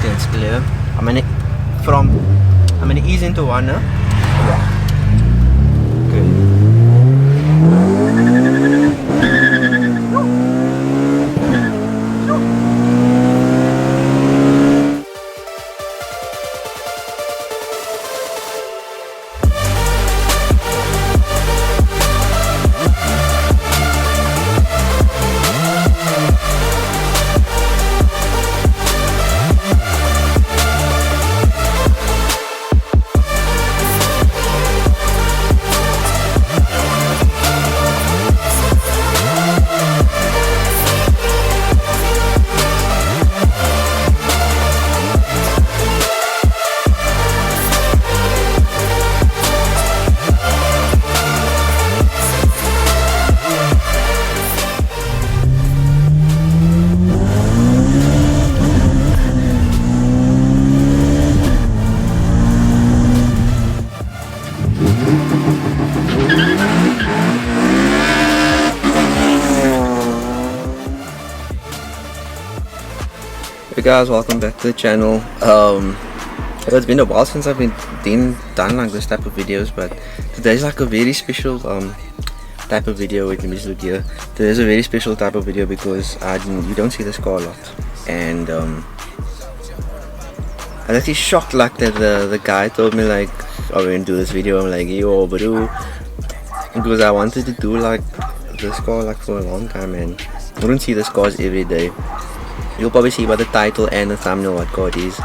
and it's clear. I'm gonna ease into one now. Yeah. Okay. Hey guys, welcome back to the channel. It's been a while since I've done like this type of videos, but today's like a very special type of video. Wait, let me just look here. Today's a very special type of video because you don't see this car a lot, and I was actually shocked like that the guy told me like, oh, we're gonna do this video. I'm like, yo, bro, because I wanted to do like this car like for a long time, and I don't see this cars every day. You'll probably see by the title and the thumbnail what car it is.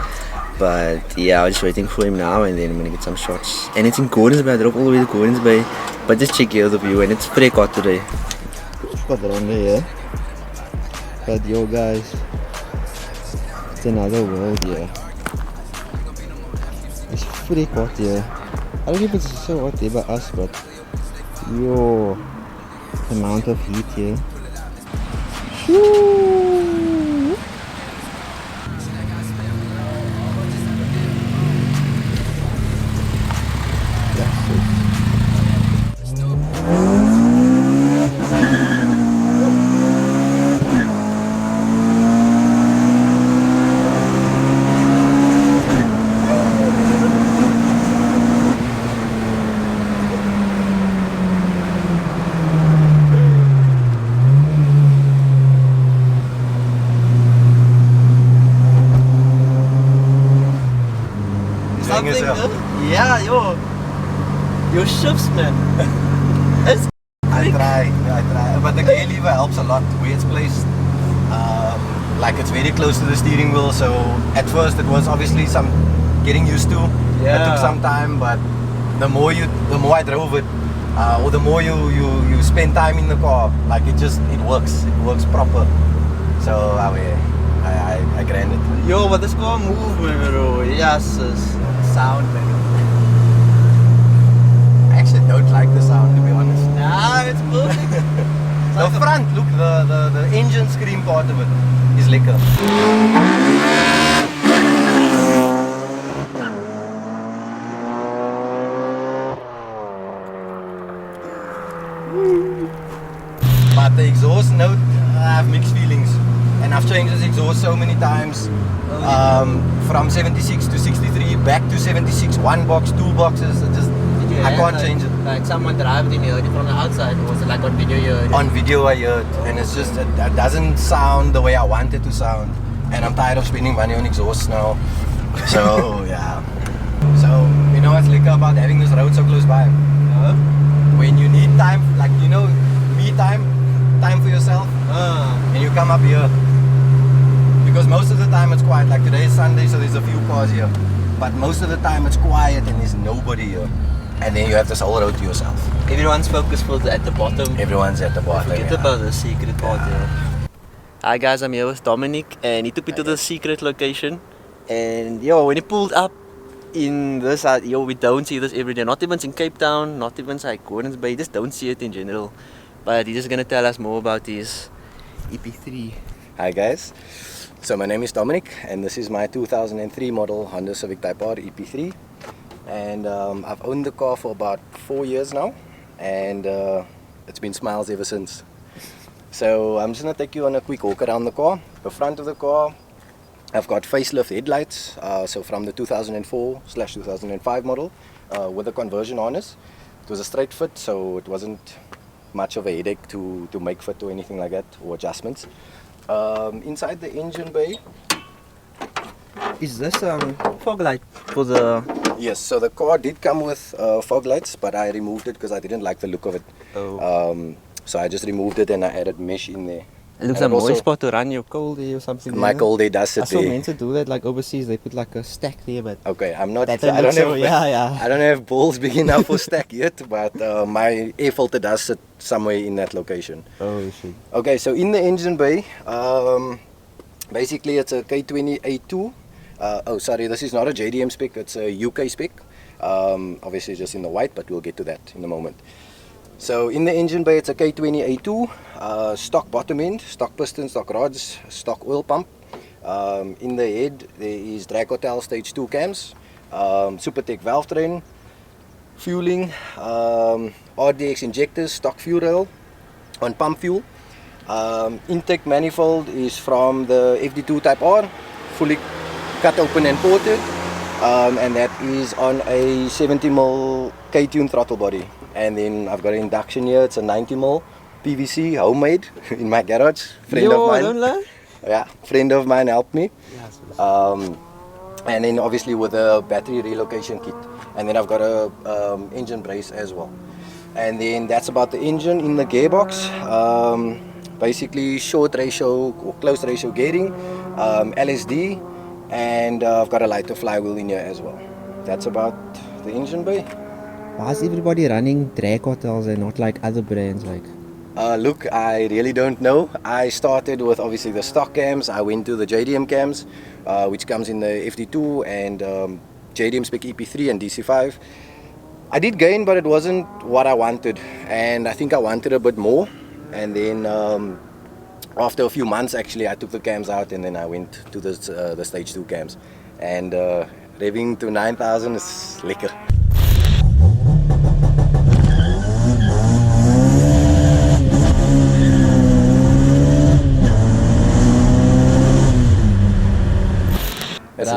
But yeah, I'm just waiting for him now, and then I'm gonna get some shots. And it's in Gordons Bay. I drove all the way to Gordons Bay. But just check here the view, and it's pretty hot today. Got it under here. But yo guys, it's another world here. It's pretty hot here. I don't know if it's so hot here by us, but yo, the amount of heat here. Shoo! Yeah, your shifts, man. I try, but the gear lever helps a lot where it's placed. Like it's very close to the steering wheel, so at first it was obviously some getting used to. Yeah. It took some time, but the more I drove it, or the more you spend time in the car, like it works proper. So I grind it. Yo, but this car move, bro. Yes, sound, man. I actually don't like the sound, to be honest. Nah, it's perfect. The front, look, the engine scream part of it is lekker. But the exhaust note, I have mixed feelings. And I've changed this exhaust so many times. From 76 to 63, back to 76, one box, two boxes, I can't change it. Like someone driving you heard it from the outside, or was it like on video you heard it? On video I heard, and it's just, it doesn't sound the way I want it to sound. And I'm tired of spending money on exhaust now. So, yeah. So, you know what's like about having this road so close by? When you need time, like, you know, me time for yourself, and you come up here. Because most of the time it's quiet, like today is Sunday, so there's a few cars here. But most of the time it's quiet and there's nobody here. And then you have this whole road to yourself. Everyone's focused at the bottom. Everyone's at the bottom. Forget about the secret part here. Hi guys, I'm here with Dominic, and he took me to the secret location. And yo, when he pulled up in this, we don't see this every day. Not even in Cape Town, not even like Gordons Bay. You just don't see it in general. But he's just gonna tell us more about his EP3. Hi guys. So my name is Dominic, and this is my 2003 model Honda Civic Type R EP3. And I've owned the car for about 4 years now, and it's been smiles ever since. So I'm just gonna take you on a quick walk around the car. The front of the car, I've got facelift headlights, so from the 2004/2005 model with a conversion harness. It was a straight fit, so it wasn't much of a headache to make fit or anything like that, or adjustments. Inside the engine bay. Is this fog light for the... Yes, so the car did come with fog lights, but I removed it because I didn't like the look of it. Oh. So I just removed it and I added mesh in there. It looks like a moist spot to run your cold air or something. My cold air does sit I saw there. men to do that, like overseas, they put like a stack there, but... Okay, I'm not... I don't have balls big enough for stack yet, but my air filter does sit somewhere in that location. Oh, shit. Okay, so in the engine bay, basically it's a K20A2. Oh, sorry, this is not a JDM spec, it's a UK spec. Obviously just in the white, but we'll get to that in a moment. So in the engine bay, it's a K20A2, stock bottom end, stock piston, stock rods, stock oil pump. In the head, there is Drag Hotel Stage 2 cams, Supertech valve train, fueling, RDX injectors, stock fuel rail on pump fuel. Intake manifold is from the FD2 Type R, fully cut open and ported, and that is on a 70mm K-tune throttle body. And then I've got an induction here, it's a 90mm PVC, homemade, in my garage. Friend of mine. Don't lie. Yeah, friend of mine helped me. And then obviously with a battery relocation kit. And then I've got a engine brace as well. And then that's about the engine. In the gearbox, basically short ratio or close ratio gearing, LSD, and I've got a lighter flywheel in here as well. That's about the engine bay. Why is everybody running Drag Hotels and not like other brands like? Look, I really don't know. I started with obviously the stock cams. I went to the JDM cams, which comes in the FD2 and JDM spec EP3 and DC5. I did gain, but it wasn't what I wanted, and I think I wanted a bit more. And then after a few months, actually, I took the cams out, and then I went to the stage 2 cams. And revving to 9,000 is lekker.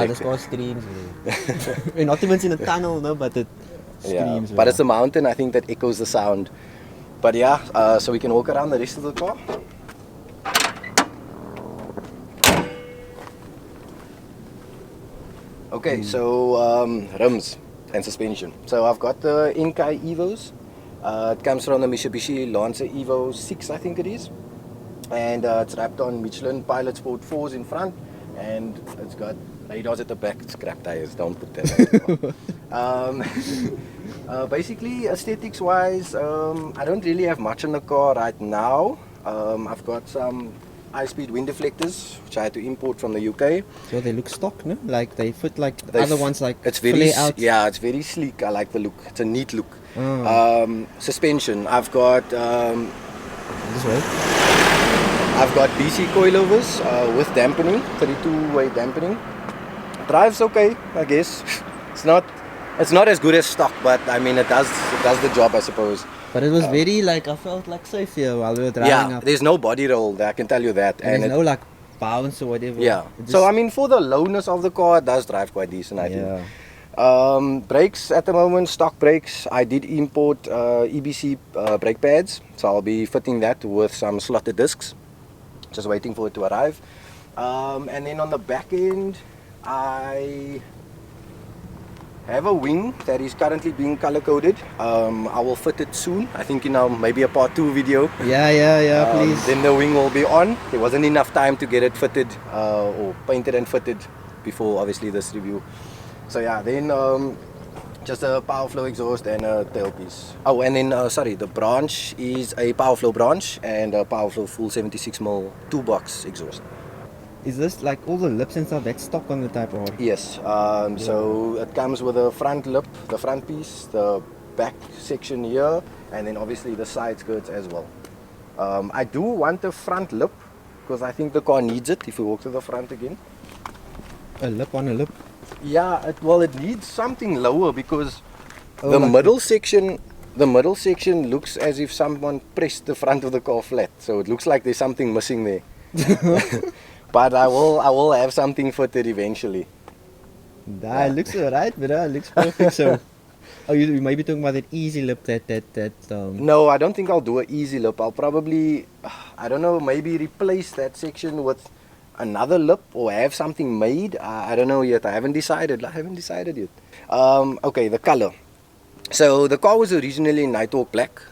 This car screams. Not even in a tunnel, no, but it screams. But it's a mountain, I think, that echoes the sound. But yeah, so we can walk around the rest of the car. Okay, so rims and suspension. So I've got the Inkai Evos. It comes from the Mitsubishi Lancer Evo 6, I think it is. And it's wrapped on Michelin Pilot Sport 4s in front. And it's got radars at the back. It's crap tires, don't put that on. Basically, aesthetics wise, I don't really have much in the car right now. I've got some high-speed wind deflectors, which I had to import from the UK. So they look stock, no? Like they fit like the other ones, like it's very out. Yeah, it's very sleek. I like the look. It's a neat look. Suspension. I've got This way. I've got BC coilovers with dampening, 32-way dampening. Drives okay, I guess. It's not as good as stock, but I mean it does the job, I suppose. But it was very like, I felt like safe here while we were driving up. There's no body roll, I can tell you that. And there's no like bounce or whatever. Yeah. So I mean, for the lowness of the car, it does drive quite decent, I think. Brakes at the moment, stock brakes. I did import EBC brake pads, so I'll be fitting that with some slotted discs. Just waiting for it to arrive. And then on the back end, I have a wing that is currently being color coded. I will fit it soon. I think maybe a part 2 video. Yeah, please. Then the wing will be on. There wasn't enough time to get it fitted or painted and fitted before obviously this review. So yeah, then just a power flow exhaust and a tailpiece. Oh, and then the branch is a power flow branch and a power flow full 76mm 2-box exhaust. Is this like all the lips and stuff that's stock on the Type R? Yes. So it comes with a front lip, the front piece, the back section here, and then obviously the side skirts as well. I do want a front lip because I think the car needs it. If we walk to the front again. A lip on a lip. Yeah, it needs something lower because the middle section looks as if someone pressed the front of the car flat. So it looks like there's something missing there. But I will have something fitted eventually. That looks alright, but it looks perfect. So, oh, you might be talking about that easy lip. No, I don't think I'll do an easy lip. I'll probably, I don't know, maybe replace that section with another lip or have something made. I don't know yet. I haven't decided yet. Okay, the color. So the car was originally Nighthawk black.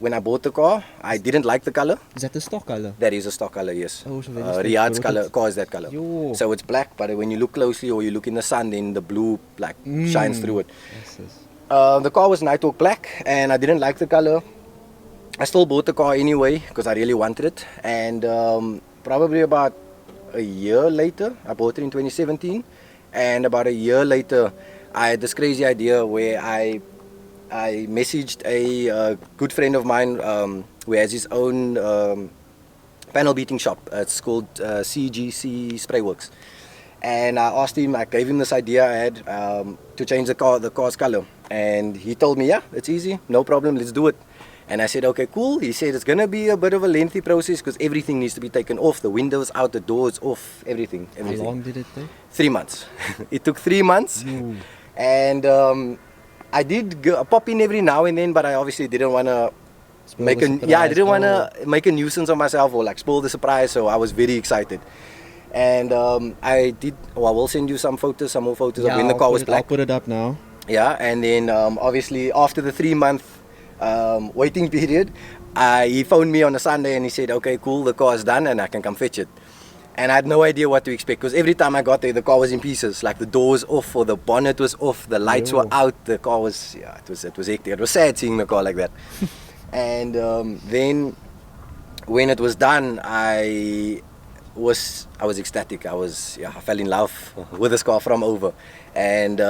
When I bought the car, I didn't like the color. Is that the stock color? That is a stock color, yes. Oh, so Riyadh's car is that color. Yo. So it's black, but when you look closely or you look in the sun, then the blue shines through it. Yes. The car was Nighthawk black, and I didn't like the color. I still bought the car anyway because I really wanted it. And probably about a year later, I bought it in 2017, and about a year later, I had this crazy idea where I messaged a good friend of mine who has his own panel beating shop. It's called CGC Spray Works. And I asked him, I gave him this idea I had to change the car's color. And he told me, yeah, it's easy, no problem, let's do it. And I said, okay, cool. He said it's going to be a bit of a lengthy process because everything needs to be taken off. The windows out, the doors off, everything. How long did it take? 3 months. It took 3 months. Ooh. And I did pop in every now and then, but I obviously didn't want to make a nuisance of myself or like spoil the surprise. So I was very excited. And I will send you some more photos of when the car was black. I'll put it up now. Yeah, and then obviously after the 3 month waiting period, he phoned me on a Sunday and he said, okay, cool, the car is done and I can come fetch it. And I had no idea what to expect because every time I got there, the car was in pieces. Like the doors off or the bonnet was off, the lights were out. The car was, it was hectic. It was sad seeing the car like that. And then when it was done, I was ecstatic. I fell in love with this car from over. And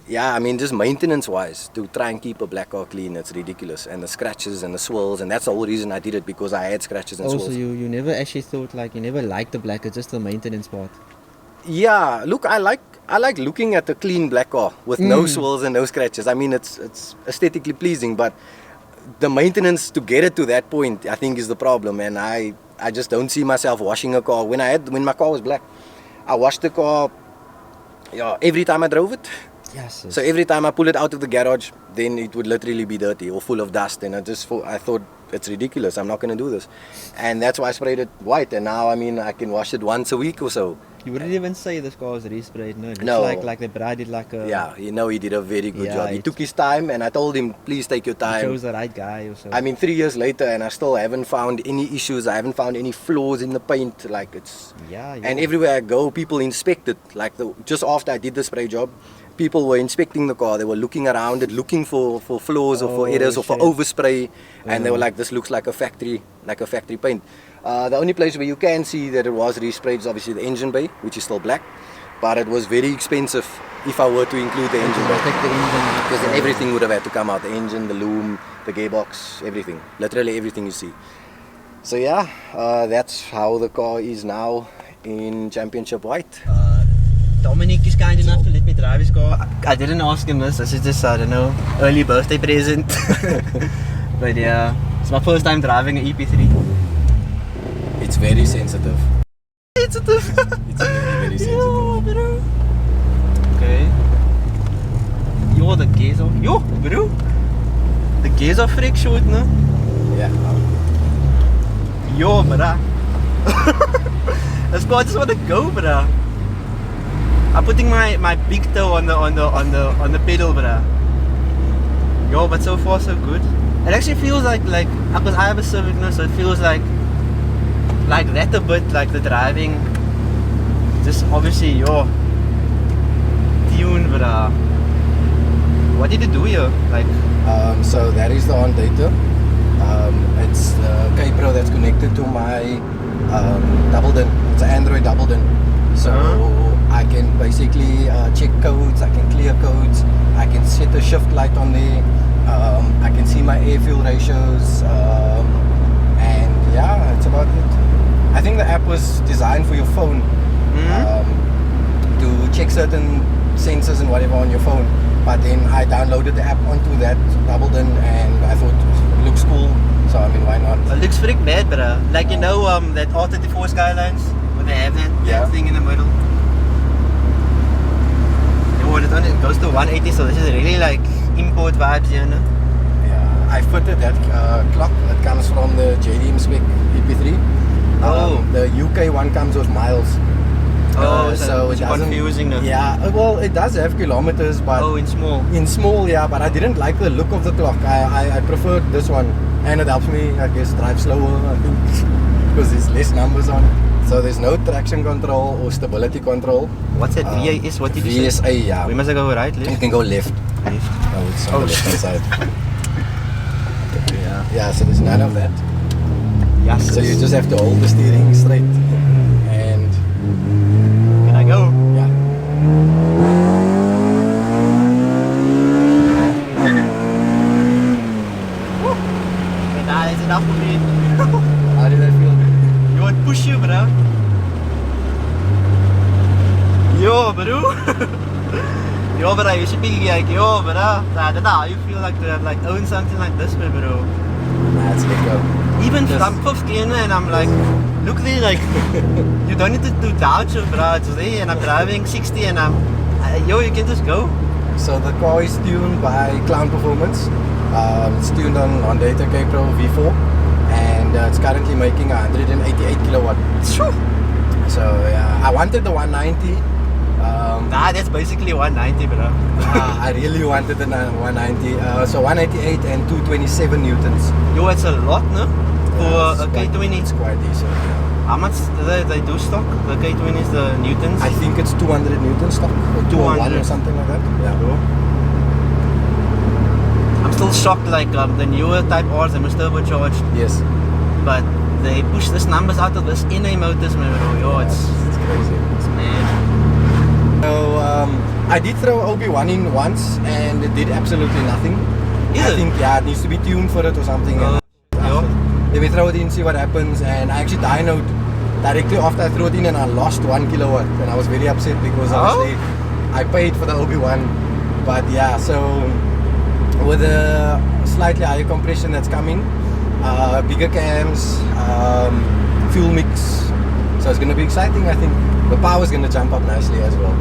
I mean, just maintenance-wise, to try and keep a black car clean, it's ridiculous. And the scratches and the swirls, and that's the whole reason I did it, because I had scratches and swirls. Also, you never actually thought, like, you never liked the black, it's just the maintenance part. Yeah, look, I like looking at a clean black car with no swirls and no scratches. I mean, it's aesthetically pleasing, but the maintenance to get it to that point, I think, is the problem. And I just don't see myself washing a car. When my car was black, I washed the car every time I drove it. Yes. So every time I pull it out of the garage, then it would literally be dirty or full of dust, and I thought it's ridiculous. I'm not going to do this, and that's why I sprayed it white. And now, I mean, I can wash it once a week or so. You wouldn't even say this car was resprayed, no? It's no. Like the bride did like a... Yeah, he did a very good job. He took his time, and I told him, please take your time. He chose the right guy or so. I mean, 3 years later, and I still haven't found any issues. I haven't found any flaws in the paint. Like, it's... Yeah. And everywhere I go, people inspect it. Like, just after I did the spray job, people were inspecting the car. They were looking around it, looking for flaws or for errors or for overspray, and they were like, "This looks like a factory paint." The only place where you can see that it was resprayed is obviously the engine bay, which is still black, but it was very expensive if I were to include the engine bay, because then everything would have had to come out: the engine, the loom, the gearbox, everything, literally everything you see. So yeah, that's how the car is now in championship white. Dominic is kind enough to let me drive his car. I didn't ask him this is just, I don't know, early birthday present. But yeah, it's my first time driving an EP3. It's very sensitive. It's very, very sensitive. Yo, bro. Okay. Yo, the gears are... Yo, bro. The gears are freak short, no? Yeah. Yo, bro. This car just want to go, bro. I'm putting my big toe on the pedal, bruh. Yo, but so far so good. It actually feels like because I have a Civic now, so it feels like that a bit, like the driving. Just obviously your tune, bruh. What did you do here? Like, so that is the on data. It's the K-Pro that's connected to my double din. It's an Android double din. So I can basically check codes, I can clear codes, I can set a shift light on there, I can see my air fuel ratios, and yeah, that's about it. I think the app was designed for your phone to check certain sensors and whatever on your phone, but then I downloaded the app onto that double din and I thought it looks cool, so So I mean, why not? It looks freak bad, bro. Like you know, that R34 Skylines, where they have that thing in the middle. When it only goes to 180, so this is really like import vibes, you know. Yeah, I fitted that clock. It comes from the JDM spec EP3. The UK one comes with miles. So it's confusing now. Yeah, well, it does have kilometers, but in small. In small, yeah. But I didn't like the look of the clock. I preferred this one, and it helps me, I guess, drive slower. I think because there's less numbers on it. So there's no traction control or stability control. What's that? VAS? What did you say? VSA, yeah. We must go right, left? You can go left. Left. Oh, it's on the left hand side. Yeah, so there's none of that. Yes. So you just have to hold the steering straight. And can I go? Yeah. Nah, that's enough for me. How did that feel? You want push you, bro? Yo, bro. Yo, bro, you should be like, yo, bro. I don't know how you feel like to have like own something like this, bro. Nah, it's let go. Even from 15 and I'm like, look there, like, you don't need to do dodge, bro. It's there, and I'm driving 60 and I'm, yo, you can just go. So the car is tuned by Clown Performance. It's tuned on Honda K-Pro V4. And it's currently making 188 kilowatt. So yeah, I wanted the 190. Nah, that's basically 190, bro. I really wanted the 190. So 188 and 227 newtons. Yo, it's a lot, no? For a K20. It's quite decent. Yeah. How much do they do stock? The K20 is the newtons? I think it's 200 newtons stock, or 201 or something like that. Yeah. I'm still shocked, like the newer Type R's, they must turbocharged. Yes. But they push these numbers out of this NA motors, man. Yo, it's crazy. It's mad. So I did throw OB1 in once and it did absolutely nothing. I think it needs to be tuned for it or something. Let me throw it in, see what happens, and I actually dynoed directly after I threw it in and I lost 1 kilowatt and I was very upset because obviously I paid for the OB1. But yeah, so with a slightly higher compression that's coming, bigger cams, fuel mix, so it's going to be exciting. I think the power is going to jump up nicely as well.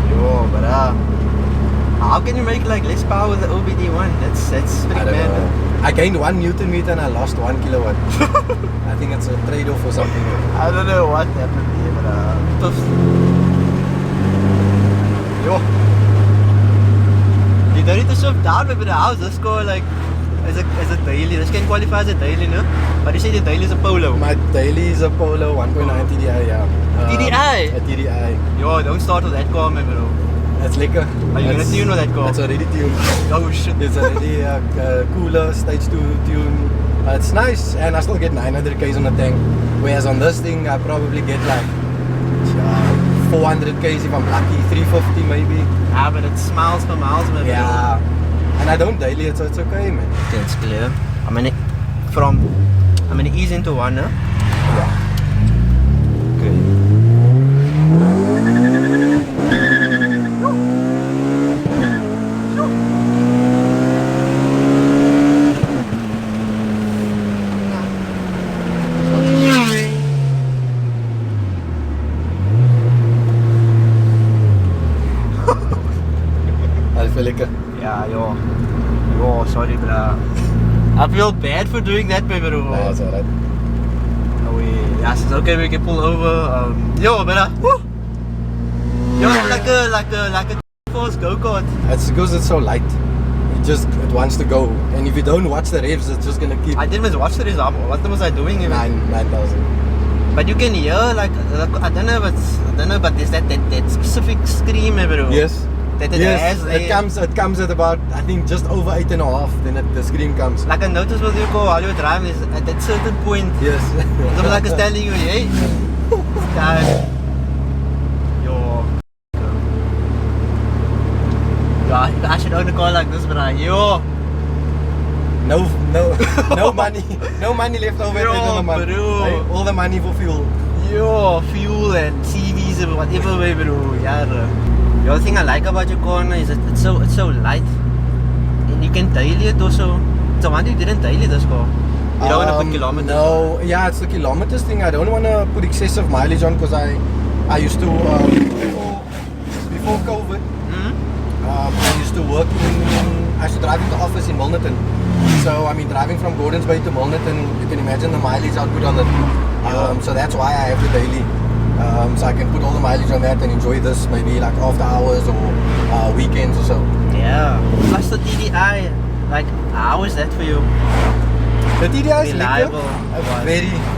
Yo, but how can you make like less power with the OBD1? That's pretty bad. I gained 1 Newton meter and I lost 1 kilowatt. I think it's a trade-off or something. I don't know what happened here, but yo, you don't need to shift down, but how's this car like as a daily? This can qualify as a daily, no? But you say the daily is a Polo. My daily is a Polo 1.9 TDI, yeah. TDI? A TDI. Yo, don't start with that car, man, bro. That's lekker. Are you gonna tune with that car? It's already tuned. Oh shit. It's already cooler, stage 2 tune. It's nice, and I still get 900 k's on the tank. Whereas on this thing, I probably get like 400 k's if I'm lucky, 350 maybe. Yeah, but it's miles per miles, man. Yeah. And I don't daily it, so it's okay, man. Okay, it's clear. I'm gonna ease into one, huh? Yeah. Yeah, yo, sorry, bro. I feel bad for doing that, baby. No, it's alright. Yes, it's okay. We can pull over. Yo, bro. Woo! Yo, it's like a force go-kart. It's because it's so light. It wants to go, and if you don't watch the revs, it's just gonna keep. I didn't watch the revs. What was I doing? 9,000. But you can hear like I don't know, but there's that specific scream, bro. Yes. Yes, it comes at about, I think, just over 8.5. Then the scream comes. Like I noticed with your car while you're driving, is at that certain point. Yes. It's like it's telling you, hey, guys, yo, I should own a car like this, but yo, no money left over at the end of the month. Hey, all the money for fuel. Yo, fuel and TVs and whatever, bro. Yeah. The other thing I like about your car is that it's so light, and you can daily it also. So why you didn't daily this car? You don't want to put kilometers No, yeah, it's the kilometers thing. I don't want to put excessive mileage on because I used to before COVID. I used to work I used to drive into office in Milnerton. So I mean, driving from Gordons Bay to Milnerton, you can imagine the mileage I'll put on it. So that's why I have the daily. So I can put all the mileage on that and enjoy this maybe like after hours or weekends or so. Yeah. Plus the TDI, like how is that for you? The TDI is Reliable.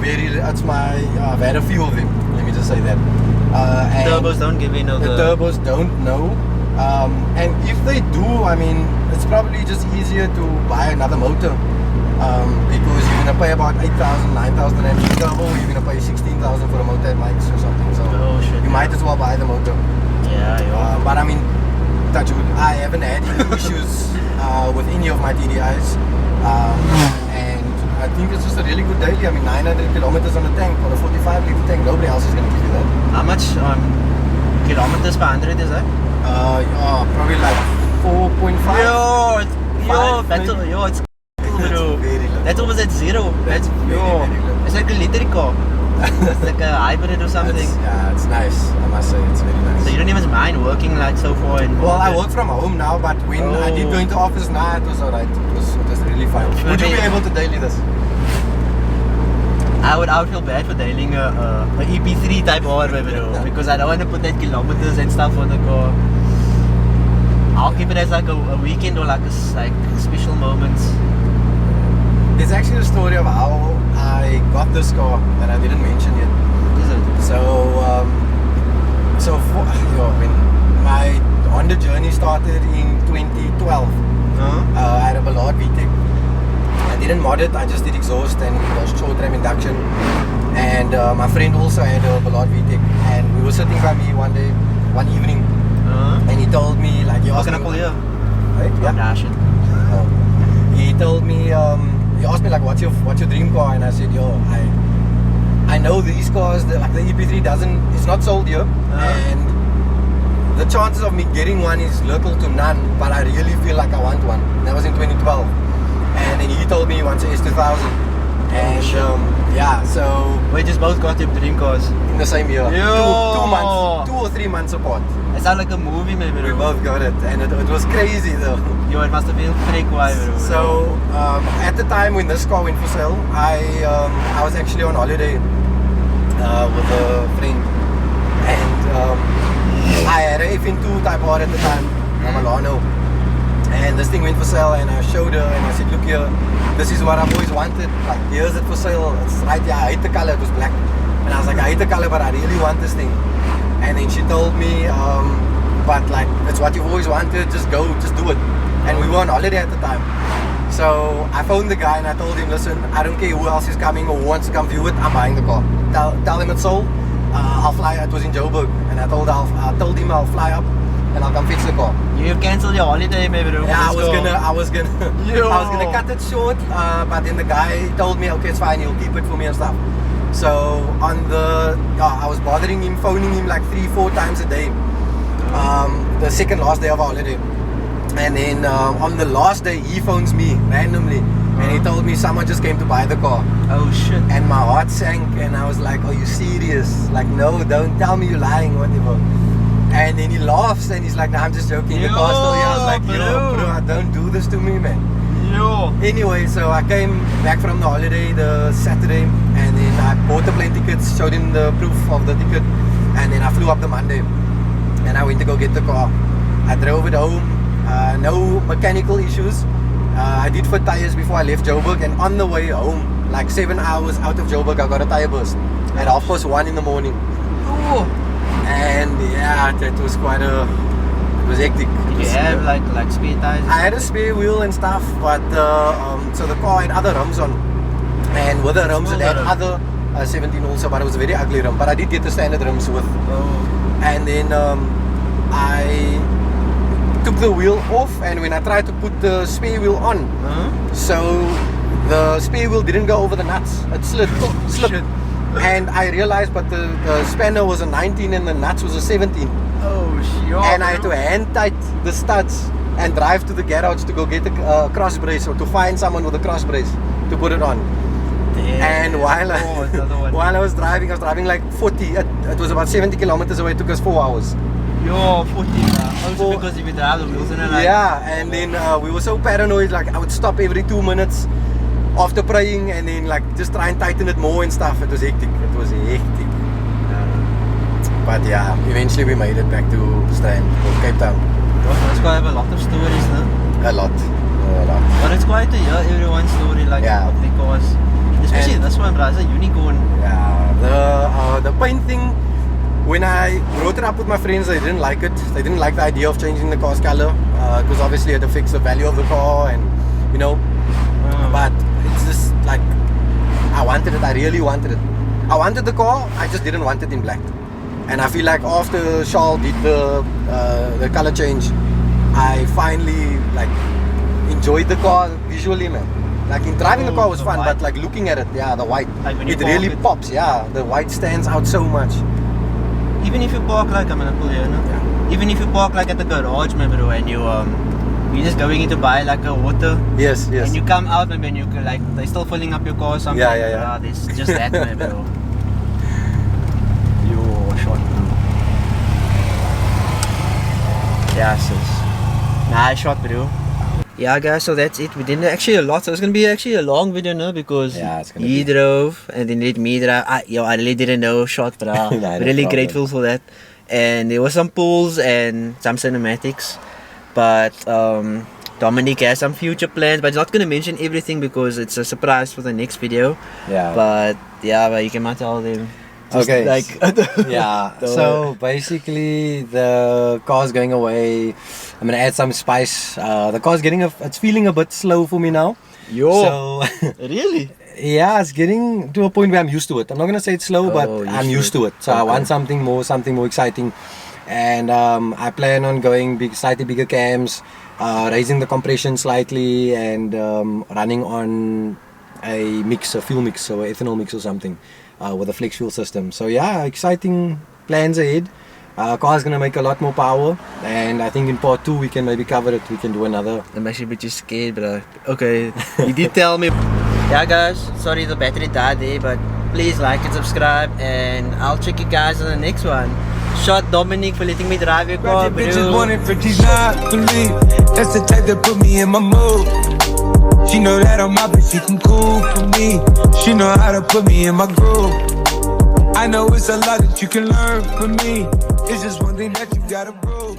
very, that's my, I've had a few of them, let me just say that. And Turbos don't give in. the turbos don't know. And if they do, I mean, it's probably just easier to buy another motor. Because you're going to pay about 8,000, 9,000 and for turbo, you're going to pay 16,000 for a motor at Mike's or something. So Oh shit. you might as well buy the motor. Yeah. But I mean, touch wood, I haven't had any issues with any of my TDIs. And I think it's just a really good daily. I mean, 900 kilometers on the tank or a 45 litre tank, nobody else is going to give you that. How much kilometers per 100 is that? Probably like 4.5. It's That's very low. That's almost at zero. That's very low. It's like a electric car. It's like a hybrid or something. It's nice. I must say, it's very nice. So you don't even mind working like so far in. Well, I work from home now, but when I did go into office now, it was alright. It was really fun. Would you be able to daily this? I would feel bad for dialing a EP3 type R, bro, because I don't want to put that kilometers and stuff on the car. I'll keep it as like a weekend or like special moments. There's actually a story of how I got this car that I didn't mention yet. Is it? So when my Honda journey started in 2012, I had a Ballard VTEC. I didn't mod it, I just did exhaust and short tram induction. And my friend also had a Ballard VTEC, and we were sitting by me one evening, and he told me like, he What asked can I me, pull here? right? Yeah. Nah, shit. He told me, he asked me like, what's your dream car? And I said, I know these cars, like the EP3 it's not sold here, and the chances of me getting one is little to none, but I really feel like I want one. That was in 2012. And then he told me he wants a S2000. And so We just both got your dream cars. in the same year, Yo. 2 or 3 months apart, It sounds like a movie, maybe. we both got it, and it was crazy though. Yo, it must have been freak wild. So at the time when this car went for sale, I was actually on holiday with a friend, and I had a FN2 type R at the time, a Milano, and this thing went for sale, and I showed her and I said, look here, this is what I've always wanted, like here's it for sale, it's right here, I hate the color, it was black, and I was like, I hate the color, but I really want this thing. And then she told me, but like, it's what you've always wanted, just go, just do it. And we were on holiday at the time. So I phoned the guy and I told him, listen, I don't care who else is coming or who wants to come view it, I'm buying the car. Tell him it's sold, I'll fly, it was in Joburg. And I told him I'll fly up and I'll come fix the car. You cancelled your holiday, maybe. Yeah, I was gonna cut it short, but then the guy told me, okay, it's fine, he'll keep it for me and stuff. So I was bothering him, phoning him like 3-4 times a day. The second last day of our holiday. And then on the last day, he phones me randomly, and he told me someone just came to buy the car. Oh shit. And my heart sank, and I was like, are you serious? Like, no, don't tell me you're lying, whatever. And then he laughs and he's like, nah, I'm just joking. The car's still here. I was like, yo, bro, don't do this to me, man. Yo. Anyway, so I came back from the holiday the Saturday, and then I bought the plane tickets, showed him the proof of the ticket, and then I flew up the Monday, and I went to go get the car. I drove it home, no mechanical issues. I did fit tires before I left Joburg, and on the way home, like 7 hours out of Joburg, I got a tire burst at 1:30 in the morning. Oh. And yeah, that was it was hectic. Did you have like spare tires? I had a spare wheel and stuff, but so the car had other rims on, and with the rims it had other 17 also, but it was a very ugly rim. But I did get the standard rims with. And then I took the wheel off, and when I tried to put the spare wheel on, so the spare wheel didn't go over the nuts. It slipped. And I realized, but the spanner was a 19 and the nuts was a 17. Oh shit. And I had to hand tight the studs and drive to the garage to go get a cross brace, or to find someone with a cross brace to put it on. And while while I was driving like 40. It was about 70 kilometers away. It took us 4 hours. Yo, 40. Also because if you drive the wheels in like. Yeah, and then we were so paranoid. Like I would stop every 2 minutes after praying, and then like just try and tighten it more and stuff. It was hectic. But yeah, eventually we made it back to Strand or Cape Town. It's quite have a lot of stories, no? A lot. But it's quite to hear everyone's story, like Yeah. of the cars. Especially And- this one, bro. It's a unicorn. Yeah, the paint thing. When I brought it up with my friends, they didn't like it. They didn't like the idea of changing the car's color because obviously it affects the value of the car, and you know. But it's just like I wanted it. I really wanted it. I wanted the car. I just didn't want it in black. And I feel like after Charles did the color change, I finally like enjoyed the car visually, man. Like in driving the car was the fun, white. but like looking at it, yeah, the white, Like when you it park really it. pops. Yeah, the white stands out so much. Even if you park like, I'm gonna pull here, no? Yeah. Even if you park like at the garage, maybe, bro, and you're just going in to buy like a water. Yes. And you come out, maybe, and you can, like, they're still filling up your car or something. Yeah. There's just that, maybe, bro. Yo, shot, bro. Yeah, sis. Nice shot, bro. Yeah, guys, so that's it. We didn't actually a lot, so it's gonna be actually a long video, no? Because Yeah, it's gonna he be. drove and then let me drive. I really didn't know shot, but No really problem. grateful for that. And there was some pulls and some cinematics, but Dominic has some future plans, but he's not gonna mention everything because it's a surprise for the next video. Yeah. But yeah, but you can tell them. Just Okay. Like Yeah. So basically, the car's going away. I'm gonna add some spice. The car's it's feeling a bit slow for me now. Yo. So Really? yeah, it's getting to a point where I'm used to it. I'm not gonna say it's slow, but I'm used to it. So I want something more exciting. And I plan on going slightly bigger cams, raising the compression slightly, and running on a fuel mix, or ethanol mix or something, with a flex fuel system. So yeah, exciting plans ahead. Car's gonna make a lot more power, and I think in part 2 we can maybe cover it. We can do another. I'm actually a bit too scared, but okay, you did tell me. Yeah, guys, sorry the battery died there, but please like and subscribe, and I'll check you guys on the next one. Shot Dominic for letting me drive your car, bro. Bitches want it, but she's not believe. That's the type that put me in my mood. She know that I'm out, but she can cool for me. She know how to put me in my groove. I know it's a lot that you can learn from me. It's just one thing that you gotta prove.